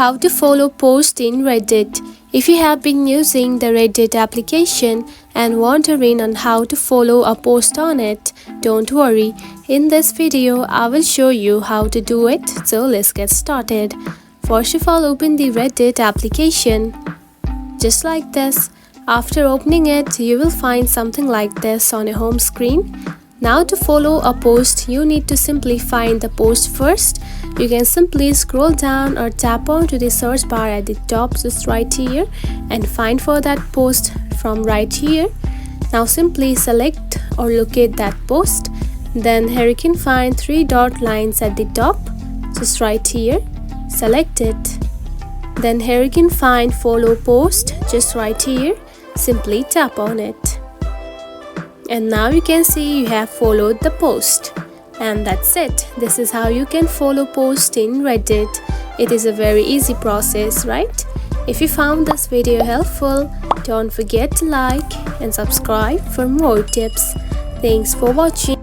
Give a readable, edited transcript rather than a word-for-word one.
How to follow posts in Reddit. If you have been using the Reddit application and wondering on how to follow a post on it, don't worry. In this video, I will show you how to do it. So let's get started. First of all, open the Reddit application. Just like this. After opening it, you will find something like this on your home screen. Now to follow a post, you need to simply find the post first. You can simply scroll down or tap onto the search bar at the top just right here and find for that post from right here. Now simply select or locate that post. Then here you can find three dot lines at the top just right here. Select it. Then here you can find follow post just right here. Simply tap on it. And now you can see you have followed the post. And that's it. This is how you can follow posts in Reddit. It is a very easy process, right? If you found this video helpful, don't forget to like and subscribe for more tips. Thanks for watching.